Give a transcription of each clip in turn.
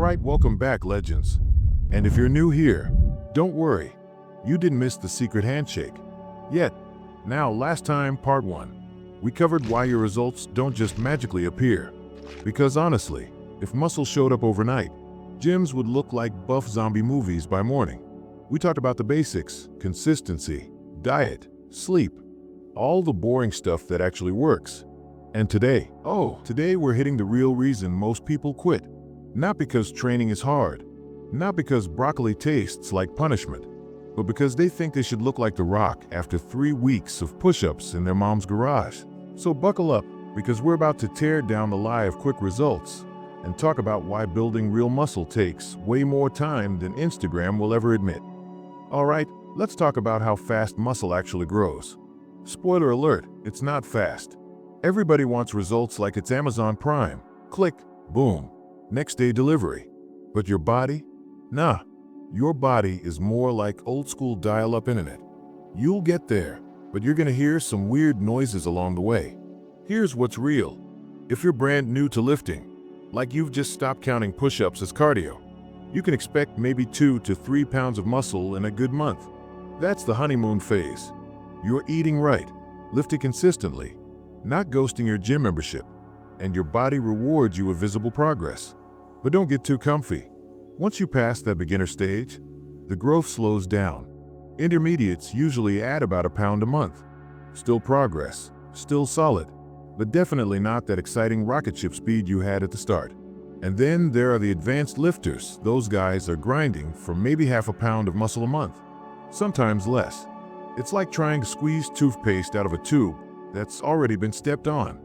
Alright, welcome back, legends. And if you're new here, don't worry, you didn't miss the secret handshake. Yet, now last time, part 1, we covered why your results don't just magically appear. Because honestly, if muscle showed up overnight, gyms would look like buff zombie movies by morning. We talked about the basics, consistency, diet, sleep, all the boring stuff that actually works. And today we're hitting the real reason most people quit. Not because training is hard, not because broccoli tastes like punishment, but because they think they should look like The Rock after 3 weeks of push-ups in their mom's garage. So buckle up, because we're about to tear down the lie of quick results and talk about why building real muscle takes way more time than Instagram will ever admit. Alright, let's talk about how fast muscle actually grows. Spoiler alert, it's not fast. Everybody wants results like it's Amazon Prime. Click, boom, next day delivery. But your body? Nah, your body is more like old school dial-up internet. You'll get there, but you're gonna hear some weird noises along the way. Here's what's real. If you're brand new to lifting, like you've just stopped counting push-ups as cardio, you can expect maybe 2 to 3 pounds of muscle in a good month. That's the honeymoon phase. You're eating right, lifting consistently, not ghosting your gym membership, and your body rewards you with visible progress. But don't get too comfy. Once you pass that beginner stage, the growth slows down. Intermediates usually add about a pound a month. Still progress, still solid, but definitely not that exciting rocket ship speed you had at the start. And then there are the advanced lifters. Those guys are grinding for maybe half a pound of muscle a month, sometimes less. It's like trying to squeeze toothpaste out of a tube that's already been stepped on.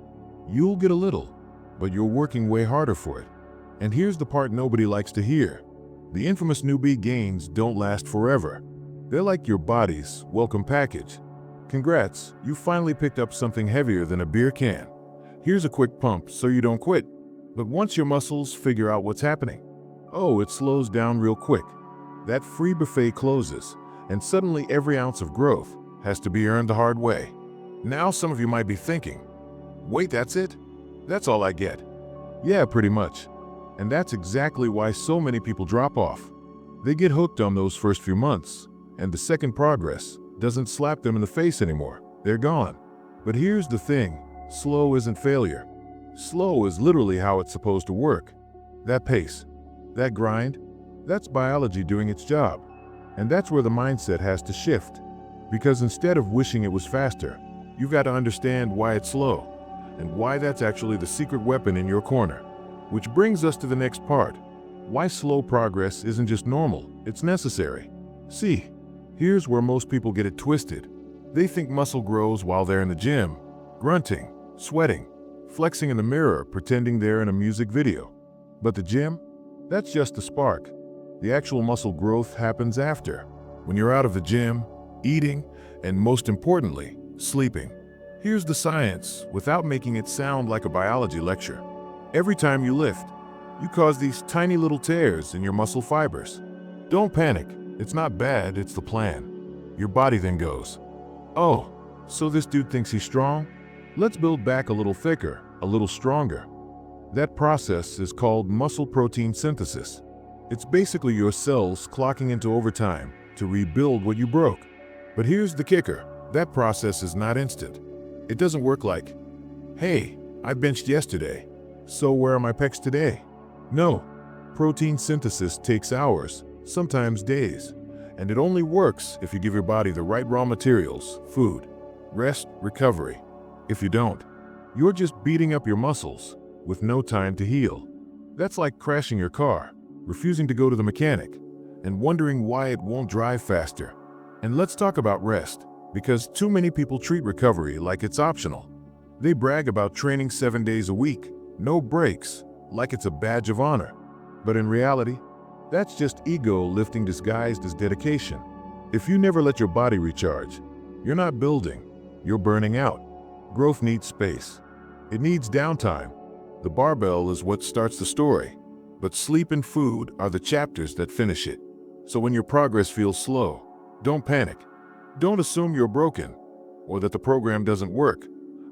You'll get a little, but you're working way harder for it. And here's the part nobody likes to hear. The infamous newbie gains don't last forever. They're like your body's welcome package. Congrats, you finally picked up something heavier than a beer can. Here's a quick pump so you don't quit. But once your muscles figure out what's happening, it slows down real quick. That free buffet closes, and suddenly every ounce of growth has to be earned the hard way. Now some of you might be thinking, wait, that's it? That's all I get? Yeah, pretty much. And that's exactly why so many people drop off. They get hooked on those first few months, and the second progress doesn't slap them in the face anymore. They're gone. But here's the thing, slow isn't failure. Slow is literally how it's supposed to work. That pace, that grind, that's biology doing its job. And that's where the mindset has to shift. Because instead of wishing it was faster, you've got to understand why it's slow, and why that's actually the secret weapon in your corner. Which brings us to the next part. Why slow progress isn't just normal, it's necessary. See, here's where most people get it twisted. They think muscle grows while they're in the gym, grunting, sweating, flexing in the mirror, pretending they're in a music video. But the gym? That's just the spark. The actual muscle growth happens after, when you're out of the gym, eating, and most importantly, sleeping. Here's the science, without making it sound like a biology lecture. Every time you lift, you cause these tiny little tears in your muscle fibers. Don't panic, it's not bad, it's the plan. Your body then goes, oh, so this dude thinks he's strong? Let's build back a little thicker, a little stronger. That process is called muscle protein synthesis. It's basically your cells clocking into overtime to rebuild what you broke. But here's the kicker, that process is not instant. It doesn't work like, hey, I benched yesterday, so where are my pecs today? No, protein synthesis takes hours, sometimes days, and it only works if you give your body the right raw materials, food, rest, recovery. If you don't, you're just beating up your muscles with no time to heal. That's like crashing your car, refusing to go to the mechanic, and wondering why it won't drive faster. And let's talk about rest, because too many people treat recovery like it's optional. They brag about training 7 days a week, no breaks, like it's a badge of honor. But in reality, that's just ego lifting disguised as dedication. If you never let your body recharge, you're not building, you're burning out. Growth needs space. It needs downtime. The barbell is what starts the story, but sleep and food are the chapters that finish it. So when your progress feels slow, don't panic. Don't assume you're broken, or that the program doesn't work,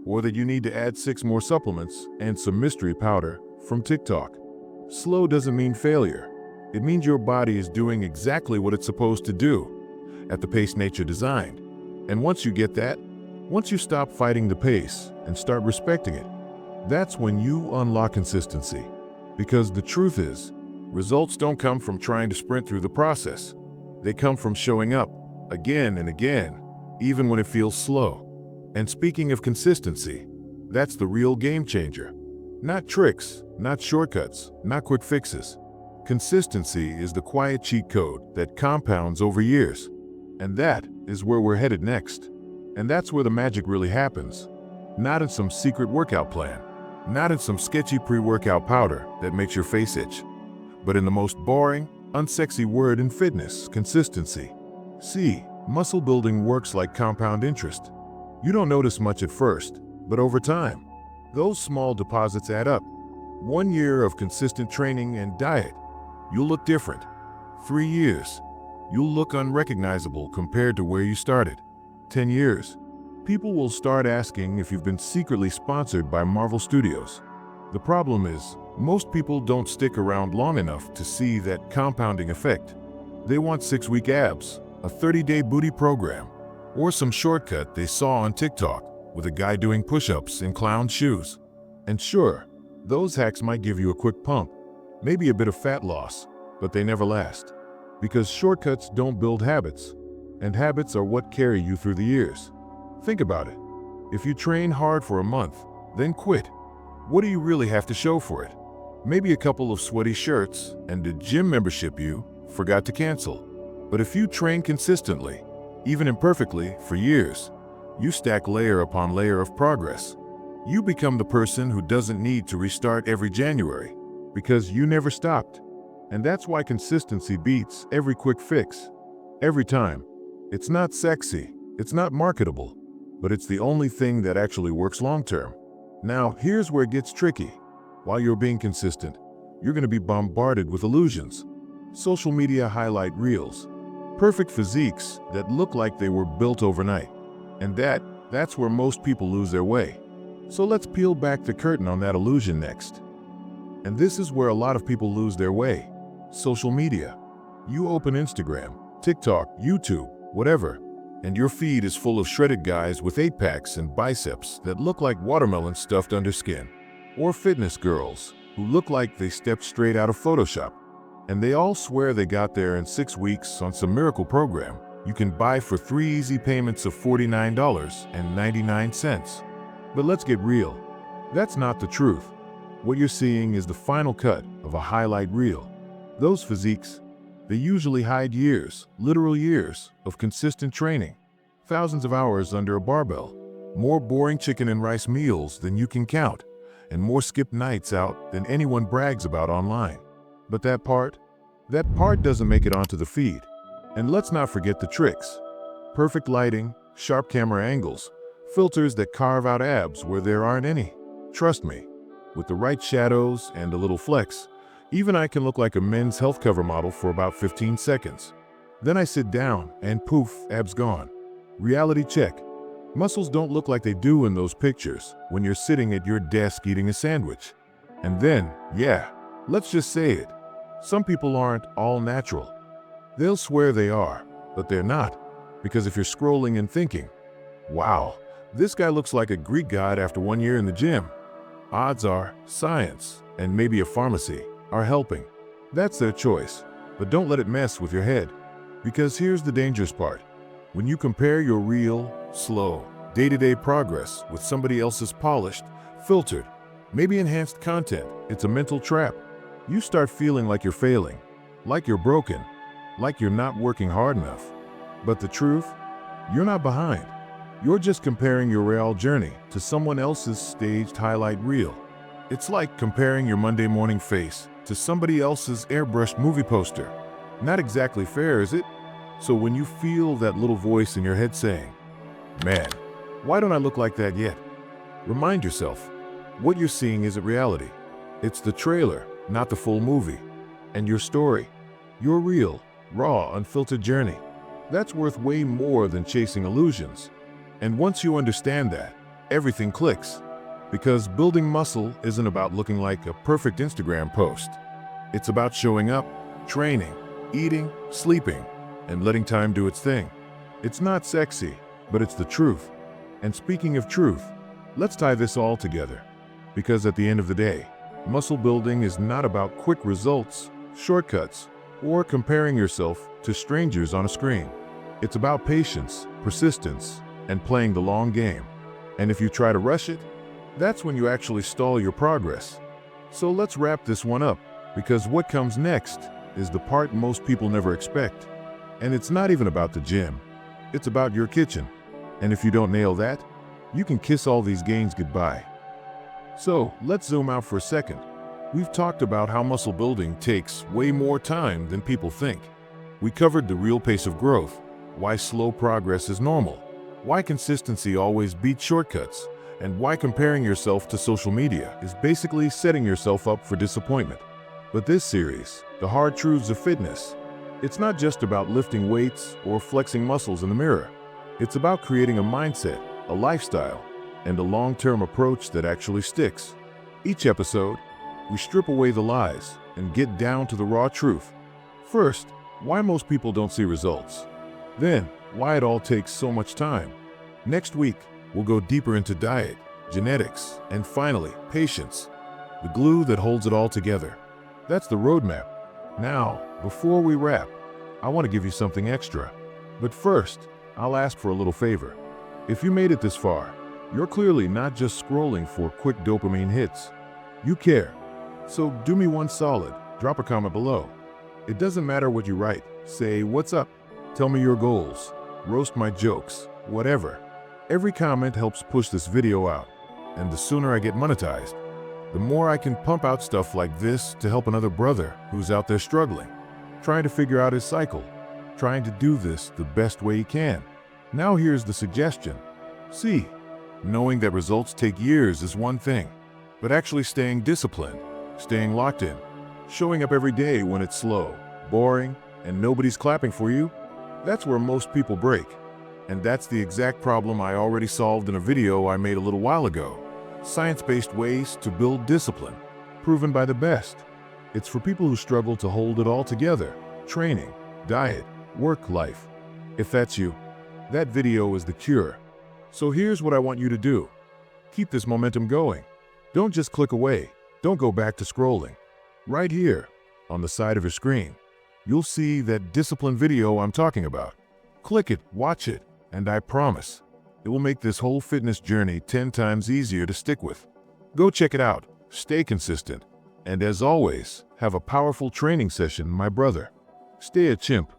or that you need to add 6 more supplements and some mystery powder from TikTok. Slow doesn't mean failure. It means your body is doing exactly what it's supposed to do, at the pace nature designed. And once you get that, once you stop fighting the pace and start respecting it, that's when you unlock consistency. Because the truth is, results don't come from trying to sprint through the process. They come from showing up again and again, even when it feels slow. And speaking of consistency, that's the real game changer. Not tricks, not shortcuts, not quick fixes. Consistency is the quiet cheat code that compounds over years. And that is where we're headed next. And that's where the magic really happens. Not in some secret workout plan, not in some sketchy pre-workout powder that makes your face itch, but in the most boring, unsexy word in fitness: consistency. See, muscle building works like compound interest. You don't notice much at first, but over time, those small deposits add up. 1 year of consistent training and diet, you'll look different. 3 years, you'll look unrecognizable compared to where you started. 10 years, people will start asking if you've been secretly sponsored by Marvel Studios. The problem is, most people don't stick around long enough to see that compounding effect. They want 6-week abs, a 30-day booty program, or some shortcut they saw on TikTok with a guy doing push-ups in clown shoes. And sure, those hacks might give you a quick pump, maybe a bit of fat loss, but they never last. Because shortcuts don't build habits, and habits are what carry you through the years. Think about it. If you train hard for a month, then quit, what do you really have to show for it? Maybe a couple of sweaty shirts and a gym membership you forgot to cancel. But if you train consistently, even imperfectly, for years, you stack layer upon layer of progress. You become the person who doesn't need to restart every January, because you never stopped. And that's why consistency beats every quick fix. Every time. It's not sexy, it's not marketable, but it's the only thing that actually works long-term. Now, here's where it gets tricky. While you're being consistent, you're going to be bombarded with illusions. Social media highlight reels, perfect physiques that look like they were built overnight. And that's where most people lose their way. So let's peel back the curtain on that illusion next. And this is where a lot of people lose their way. Social media. You open Instagram, TikTok, YouTube, whatever, and your feed is full of shredded guys with 8-packs and biceps that look like watermelon stuffed under skin. Or fitness girls who look like they stepped straight out of Photoshop. And they all swear they got there in 6 weeks on some miracle program you can buy for 3 easy payments of $49.99. But let's get real. That's not the truth. What you're seeing is the final cut of a highlight reel. Those physiques, they usually hide years, literal years, of consistent training. Thousands of hours under a barbell. More boring chicken and rice meals than you can count. And more skipped nights out than anyone brags about online. But that part doesn't make it onto the feed. And let's not forget the tricks. Perfect lighting, sharp camera angles, filters that carve out abs where there aren't any. Trust me, with the right shadows and a little flex, even I can look like a men's health cover model for about 15 seconds. Then I sit down and poof, abs gone. Reality check. Muscles don't look like they do in those pictures when you're sitting at your desk eating a sandwich. And then, yeah, let's just say it. Some people aren't all natural. They'll swear they are, but they're not. Because if you're scrolling and thinking, wow, this guy looks like a Greek god after 1 year in the gym, odds are science and maybe a pharmacy are helping. That's their choice, but don't let it mess with your head. Because here's the dangerous part. When you compare your real, slow, day-to-day progress with somebody else's polished, filtered, maybe enhanced content, it's a mental trap. You start feeling like you're failing, like you're broken, like you're not working hard enough. But the truth? You're not behind. You're just comparing your real journey to someone else's staged highlight reel. It's like comparing your Monday morning face to somebody else's airbrushed movie poster. Not exactly fair, is it? So when you feel that little voice in your head saying, man, why don't I look like that yet? Remind yourself, what you're seeing isn't reality. It's the trailer, not the full movie. And your story, your real, raw, unfiltered journey, that's worth way more than chasing illusions. And once you understand that, everything clicks. Because building muscle isn't about looking like a perfect Instagram post. It's about showing up, training, eating, sleeping, and letting time do its thing. It's not sexy, but it's the truth. And speaking of truth, let's tie this all together. Because at the end of the day, muscle building is not about quick results, shortcuts, or comparing yourself to strangers on a screen. It's about patience, persistence, and playing the long game. And if you try to rush it, that's when you actually stall your progress. So let's wrap this one up, because what comes next is the part most people never expect. And it's not even about the gym. It's about your kitchen. And if you don't nail that, you can kiss all these gains goodbye. So let's zoom out for a second. We've talked about how muscle building takes way more time than people think. We covered the real pace of growth, why slow progress is normal, why consistency always beats shortcuts, and why comparing yourself to social media is basically setting yourself up for disappointment. But this series, The Hard Truths of Fitness, it's not just about lifting weights or flexing muscles in the mirror. It's about creating a mindset, a lifestyle, and a long-term approach that actually sticks. Each episode, we strip away the lies and get down to the raw truth. First, why most people don't see results. Then, why it all takes so much time. Next week, we'll go deeper into diet, genetics, and finally, patience, the glue that holds it all together. That's the roadmap. Now, before we wrap, I want to give you something extra. But first, I'll ask for a little favor. If you made it this far, you're clearly not just scrolling for quick dopamine hits. You care. So do me one solid, drop a comment below. It doesn't matter what you write. Say, what's up? Tell me your goals. Roast my jokes. Whatever. Every comment helps push this video out. And the sooner I get monetized, the more I can pump out stuff like this to help another brother who's out there struggling, trying to figure out his cycle, trying to do this the best way he can. Now here's the suggestion. See, knowing that results take years is one thing, but actually staying disciplined, staying locked in, showing up every day when it's slow, boring, and nobody's clapping for you, that's where most people break. And that's the exact problem I already solved in a video I made a little while ago. Science-based ways to build discipline, proven by the best. It's for people who struggle to hold it all together: training, diet, work life. If that's you, that video is the cure. So here's what I want you to do. Keep this momentum going. Don't just click away. Don't go back to scrolling. Right here, on the side of your screen, you'll see that discipline video I'm talking about. Click it, watch it, and I promise, it will make this whole fitness journey 10 times easier to stick with. Go check it out, stay consistent, and as always, have a powerful training session, my brother. Stay a chimp.